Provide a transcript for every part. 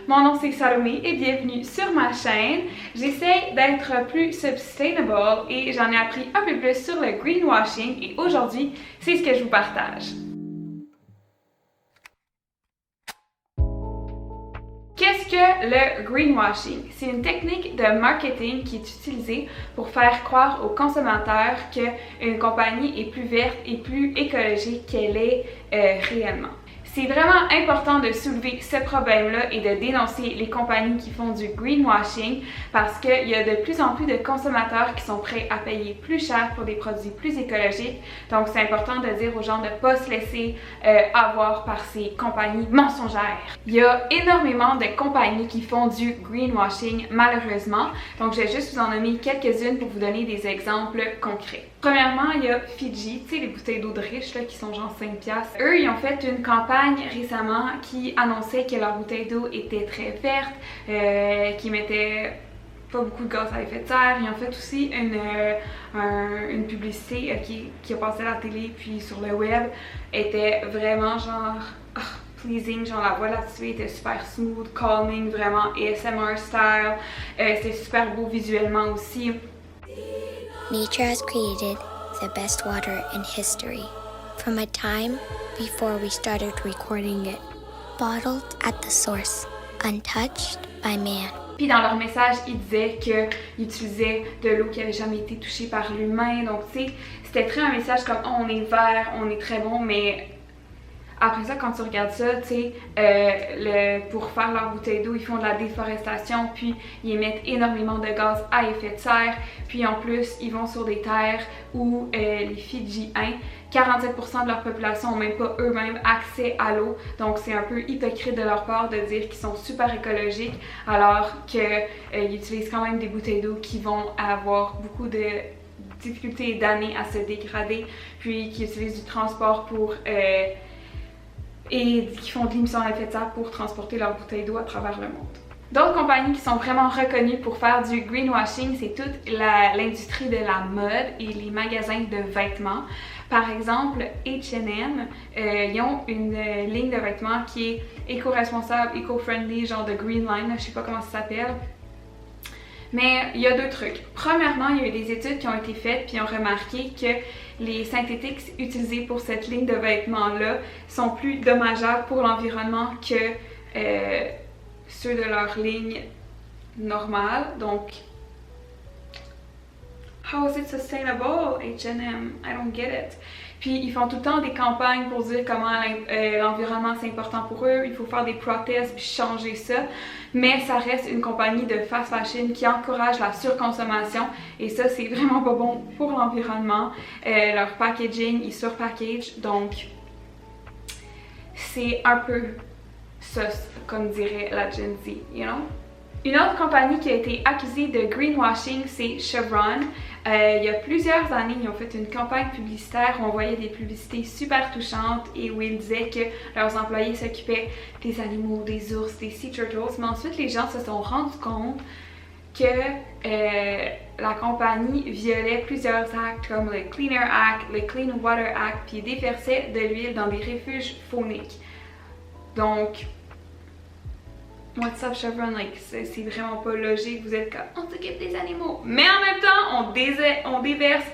mon nom c'est Salomé et bienvenue sur ma chaîne. J'essaie d'être plus sustainable et j'en ai appris un peu plus sur le greenwashing et aujourd'hui, c'est ce que je vous partage. Qu'est-ce que le greenwashing? C'est une technique de marketing qui est utilisée pour faire croire aux consommateurs qu'une compagnie est plus verte et plus écologique qu'elle est réellement. C'est vraiment important de soulever ce problème-là et de dénoncer les compagnies qui font du greenwashing parce qu'il y a de plus en plus de consommateurs qui sont prêts à payer plus cher pour des produits plus écologiques. Donc, c'est important de dire aux gens de ne pas se laisser avoir par ces compagnies mensongères. Il y a énormément de compagnies qui font du greenwashing, malheureusement. Donc, je vais juste vous en nommer quelques-unes pour vous donner des exemples concrets. Premièrement, il y a Fiji, tu sais, les bouteilles d'eau de riche là, qui sont genre 5$. Eux, ils ont fait une campagne récemment qui annonçait que leur bouteille d'eau était très verte, qui mettait pas beaucoup de gaz à effet de serre. Ils ont fait aussi une publicité qui a passé à la télé puis sur le web, était vraiment genre pleasing, genre la voix là-dessus était super smooth, calming, vraiment ASMR style, c'était super beau visuellement aussi. Nature has created the best water in history, from a time before we started recording it, bottled at the source, untouched by man. Puis dans leur message, ils disaient qu'ils utilisaient de l'eau qui n'avait jamais été touchée par l'humain. Donc tu sais, c'était très un message comme oh, on est vert, on est très bon, mais après ça, quand tu regardes ça, tu sais, pour faire leur bouteille d'eau, ils font de la déforestation, puis ils émettent énormément de gaz à effet de serre, puis en plus, ils vont sur des terres où les Fidjiens, 47% de leur population n'ont même pas eux-mêmes accès à l'eau, donc c'est un peu hypocrite de leur part de dire qu'ils sont super écologiques, alors qu'ils utilisent quand même des bouteilles d'eau qui vont avoir beaucoup de difficultés d'années à se dégrader, puis qui utilisent du transport pour... et qui font de l'émission à effet de serre pour transporter leurs bouteilles d'eau à travers le monde. D'autres compagnies qui sont vraiment reconnues pour faire du greenwashing, c'est toute l'industrie de la mode et les magasins de vêtements. Par exemple, H&M, ils ont une ligne de vêtements qui est éco-responsable, éco-friendly, genre de Green Line, je sais pas comment ça s'appelle. Mais il y a deux trucs. Premièrement, il y a eu des études qui ont été faites puis ont remarqué que les synthétiques utilisés pour cette ligne de vêtements-là sont plus dommageables pour l'environnement que ceux de leur ligne normale. Donc, how is it sustainable, H&M? I don't get it. Puis ils font tout le temps des campagnes pour dire comment l'environnement c'est important pour eux, il faut faire des protestes puis changer ça. Mais ça reste une compagnie de fast fashion qui encourage la surconsommation et ça c'est vraiment pas bon pour l'environnement. Leur packaging est surpackage, donc c'est un peu ça, comme dirait la Gen Z, you know? Une autre compagnie qui a été accusée de greenwashing, c'est Chevron. Il y a plusieurs années, ils ont fait une campagne publicitaire où on voyait des publicités super touchantes et où ils disaient que leurs employés s'occupaient des animaux, des ours, des sea turtles. Mais ensuite, les gens se sont rendus compte que la compagnie violait plusieurs actes comme le Clean Air Act, le Clean Water Act, puis déversait de l'huile dans des refuges fauniques. Donc, what's up Chevron, like, c'est vraiment pas logique, vous êtes comme on s'occupe des animaux, mais en même temps on déverse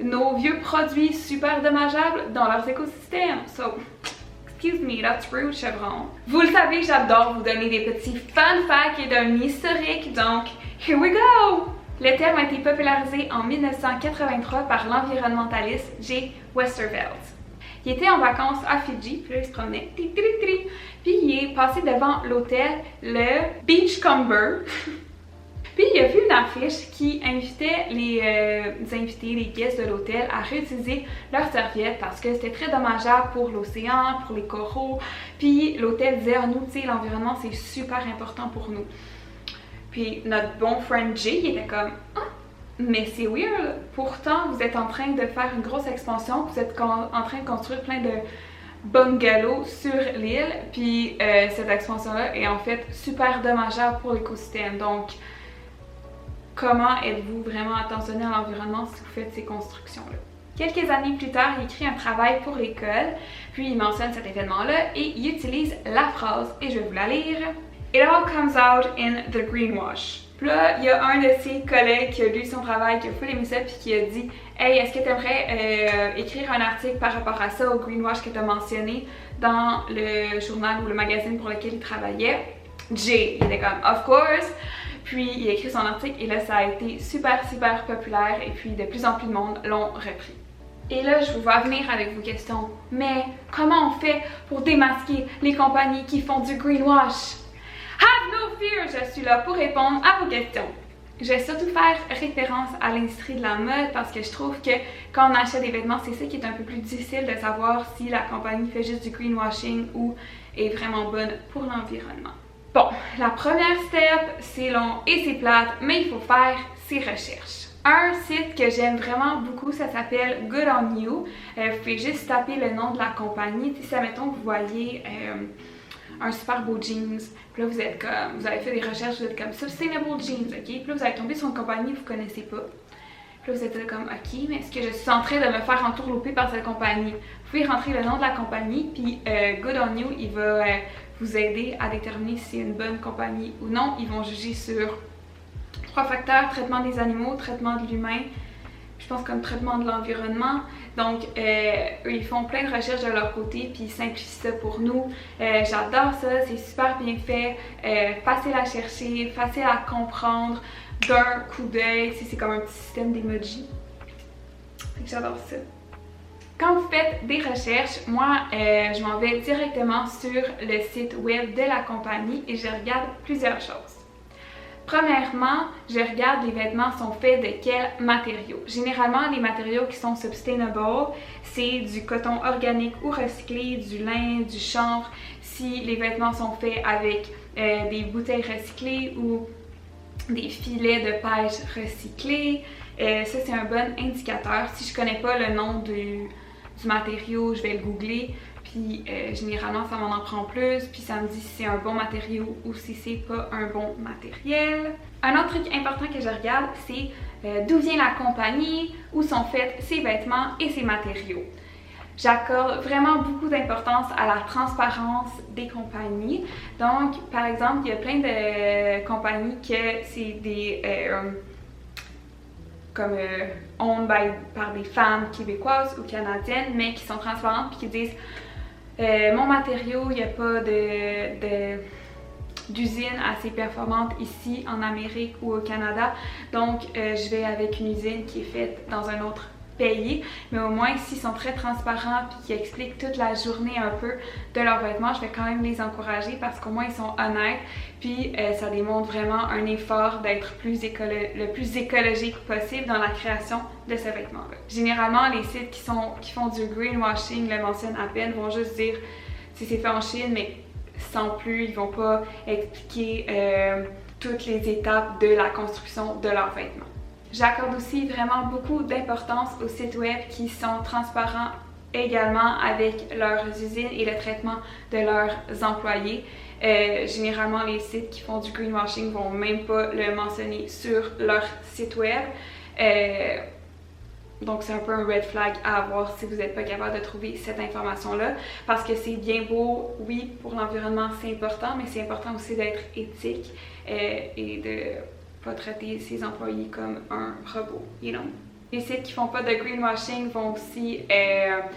nos vieux produits super dommageables dans leurs écosystèmes. So, excuse me, that's rude Chevron. Vous le savez, j'adore vous donner des petits fun facts et d'un historique, donc here we go! Le terme a été popularisé en 1983 par l'environnementaliste Jay Westerveld. Il était en vacances à Fidji, puis là il se promenait, puis il est passé devant l'hôtel, le Beachcomber, puis il a vu une affiche qui invitait les invités, les guests de l'hôtel à réutiliser leurs serviettes parce que c'était très dommageable pour l'océan, pour les coraux, puis l'hôtel disait « nous, tu sais, l'environnement c'est super important pour nous ». Puis notre bon friend Jay, il était comme « ah ». Mais c'est weird, pourtant vous êtes en train de faire une grosse expansion, vous êtes en train de construire plein de bungalows sur l'île, puis cette expansion-là est en fait super dommageable pour l'écosystème. Donc, comment êtes-vous vraiment attentionné à l'environnement si vous faites ces constructions-là? Quelques années plus tard, il écrit un travail pour l'école, puis il mentionne cet événement-là et il utilise la phrase, et je vais vous la lire. It all comes out in the greenwash. Puis là, il y a un de ses collègues qui a lu son travail, qui a full aimé ça, puis qui a dit « Hey, est-ce que tu aimerais écrire un article par rapport à ça, au greenwash que tu as mentionné dans le journal ou le magazine pour lequel il travaillait? » Jay, il était comme « Of course! » Puis il a écrit son article et là, ça a été super populaire et puis de plus en plus de monde l'ont repris. Et là, je vous vois venir avec vos questions. Mais comment on fait pour démasquer les compagnies qui font du greenwash? Have no fear, je suis là pour répondre à vos questions. Je vais surtout faire référence à l'industrie de la mode parce que je trouve que quand on achète des vêtements, c'est ça qui est un peu plus difficile de savoir si la compagnie fait juste du greenwashing ou est vraiment bonne pour l'environnement. Bon, la première step, c'est long et c'est plate, mais il faut faire ses recherches. Un site que j'aime vraiment beaucoup, ça s'appelle Good On You. Vous pouvez juste taper le nom de la compagnie. Si, admettons, vous voyez un super beau jeans, puis là, vous avez fait des recherches, vous êtes comme Sustainable Jeans, ok? Puis là, vous allez tomber sur une compagnie que vous connaissez pas. Puis là, vous êtes là comme, ok, mais est-ce que je suis en train de me faire entourlouper par cette compagnie? Vous pouvez rentrer le nom de la compagnie, puis Good On You, il va vous aider à déterminer si c'est une bonne compagnie ou non. Ils vont juger sur 3 facteurs: traitement des animaux, traitement de l'humain, je pense comme traitement de l'environnement. Donc, eux, ils font plein de recherches de leur côté, puis ils simplifient ça pour nous. J'adore ça, c'est super bien fait, facile à chercher, facile à comprendre d'un coup d'œil. C'est comme un petit système d'emoji. J'adore ça. Quand vous faites des recherches, moi, je m'en vais directement sur le site web de la compagnie et je regarde plusieurs choses. Premièrement, je regarde les vêtements sont faits de quels matériaux. Généralement, les matériaux qui sont sustainable, c'est du coton organique ou recyclé, du lin, du chanvre. Si les vêtements sont faits avec des bouteilles recyclées ou des filets de pêche recyclés, ça c'est un bon indicateur. Si je connais pas le nom du matériau, je vais le googler. Puis généralement, ça m'en en prend plus, puis ça me dit si c'est un bon matériau ou si c'est pas un bon matériel. Un autre truc important que je regarde, c'est d'où vient la compagnie, où sont faits ses vêtements et ses matériaux. J'accorde vraiment beaucoup d'importance à la transparence des compagnies. Donc, par exemple, il y a plein de compagnies que c'est des owned par des femmes québécoises ou canadiennes, mais qui sont transparentes puis qui disent mon matériau, il n'y a pas d'usine assez performante ici en Amérique ou au Canada, donc je vais avec une usine qui est faite dans un autre pays, mais au moins s'ils sont très transparents puis qui expliquent toute la journée un peu de leurs vêtements, je vais quand même les encourager parce qu'au moins ils sont honnêtes, puis ça démontre vraiment un effort d'être le plus écologique possible dans la création de ce vêtement-là. Généralement, les sites qui font du greenwashing le mentionnent à peine, vont juste dire si c'est fait en Chine, mais sans plus, ils vont pas expliquer toutes les étapes de la construction de leurs vêtements. J'accorde aussi vraiment beaucoup d'importance aux sites web qui sont transparents également avec leurs usines et le traitement de leurs employés. Généralement, les sites qui font du greenwashing vont même pas le mentionner sur leur site web. Donc, c'est un peu un red flag à avoir si vous n'êtes pas capable de trouver cette information-là. Parce que c'est bien beau, oui, pour l'environnement, c'est important, mais c'est important aussi d'être éthique et de pas traiter ses employés comme un robot, you know. Les sites qui font pas de greenwashing vont aussi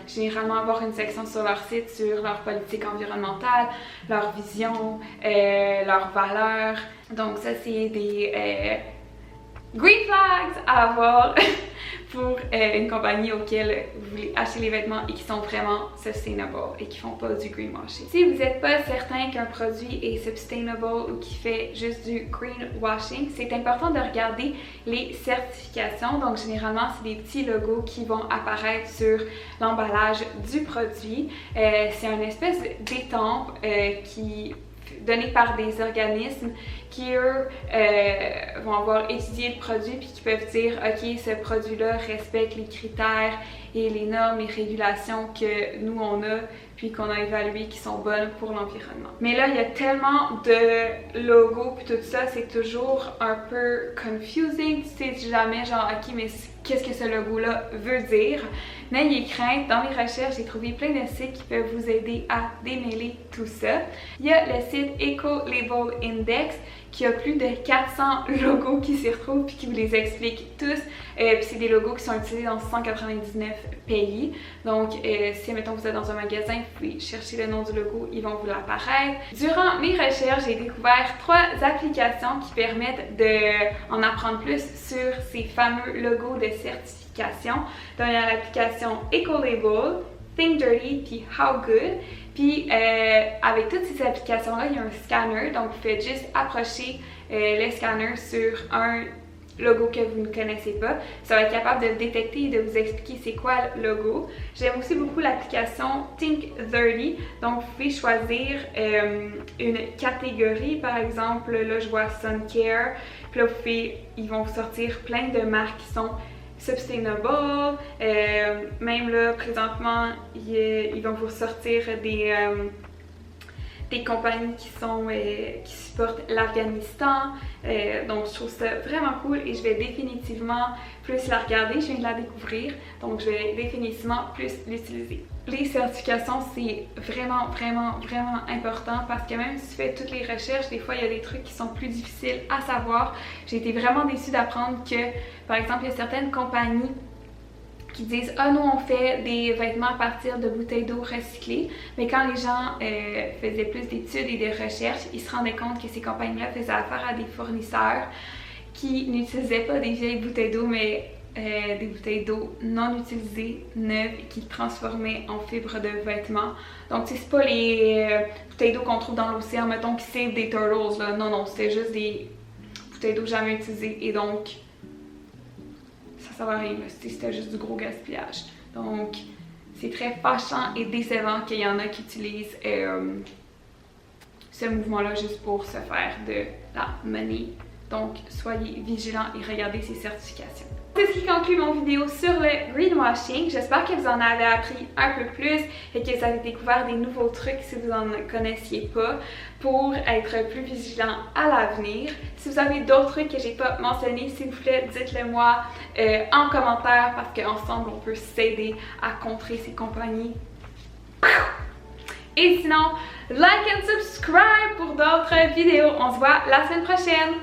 généralement avoir une section sur leur site sur leur politique environnementale, leur vision, leurs valeurs. Donc ça, c'est des green flags à avoir pour une compagnie auquel vous voulez acheter les vêtements et qui sont vraiment sustainable et qui font pas du greenwashing. Si vous n'êtes pas certain qu'un produit est sustainable ou qui fait juste du greenwashing, c'est important de regarder les certifications. Donc généralement, c'est des petits logos qui vont apparaître sur l'emballage du produit. C'est une espèce d'étampe qui donnés par des organismes qui, eux, vont avoir étudié le produit puis qui peuvent dire « Ok, ce produit-là respecte les critères et les normes et régulations que nous, on a puis qu'on a évaluées qui sont bonnes pour l'environnement. » Mais là, il y a tellement de logos puis tout ça, c'est toujours un peu confusing. Tu sais jamais genre « Ok, mais qu'est-ce que ce logo-là veut dire? » n'ayez crainte, dans mes recherches, j'ai trouvé plein de sites qui peuvent vous aider à démêler tout ça. Il y a le site Eco Label Index qui a plus de 400 logos qui s'y retrouvent puis qui vous les explique tous. Puis c'est des logos qui sont utilisés dans 199 pays. Donc si mettons vous êtes dans un magasin, vous pouvez chercher le nom du logo, ils vont vous l'apparaître. Durant mes recherches, j'ai découvert 3 applications qui permettent d'en apprendre plus sur ces fameux logos de certification. Donc il y a l'application Ecolabel, Think Dirty puis How Good. Puis avec toutes ces applications-là, il y a un scanner, donc vous faites juste approcher le scanner sur un logo que vous ne connaissez pas. Ça va être capable de le détecter et de vous expliquer c'est quoi le logo. J'aime aussi beaucoup l'application Think Dirty, donc vous pouvez choisir une catégorie, par exemple, là je vois Sun Care, puis là ils vont vous sortir plein de marques qui sont sustainable, même là présentement ils vont vous sortir des compagnies qui supportent l'Afghanistan, donc je trouve ça vraiment cool et je vais définitivement plus la regarder, je viens de la découvrir, donc je vais définitivement plus l'utiliser. Les certifications, c'est vraiment important parce que même si tu fais toutes les recherches, des fois il y a des trucs qui sont plus difficiles à savoir. J'ai été vraiment déçue d'apprendre que, par exemple, il y a certaines compagnies qui disent « Ah, nous on fait des vêtements à partir de bouteilles d'eau recyclées », mais quand les gens faisaient plus d'études et de recherches, ils se rendaient compte que ces compagnies-là faisaient affaire à des fournisseurs qui n'utilisaient pas des vieilles bouteilles d'eau, mais des bouteilles d'eau non utilisées, neuves, qui transformaient en fibres de vêtements. Donc c'est pas les bouteilles d'eau qu'on trouve dans l'océan, mettons, qui savent des turtles, là. Non, c'était juste des bouteilles d'eau jamais utilisées et donc ça sert à rien, c'était juste du gros gaspillage. Donc c'est très fâchant et décevant qu'il y en a qui utilisent ce mouvement-là juste pour se faire de la money. Donc soyez vigilants et regardez ces certifications. C'est ce qui conclut mon vidéo sur le greenwashing. J'espère que vous en avez appris un peu plus et que vous avez découvert des nouveaux trucs si vous n'en connaissiez pas pour être plus vigilant à l'avenir. Si vous avez d'autres trucs que j'ai pas mentionnés, s'il vous plaît, dites-le moi en commentaire parce qu'ensemble on peut s'aider à contrer ces compagnies. Et sinon, like and subscribe pour d'autres vidéos. On se voit la semaine prochaine!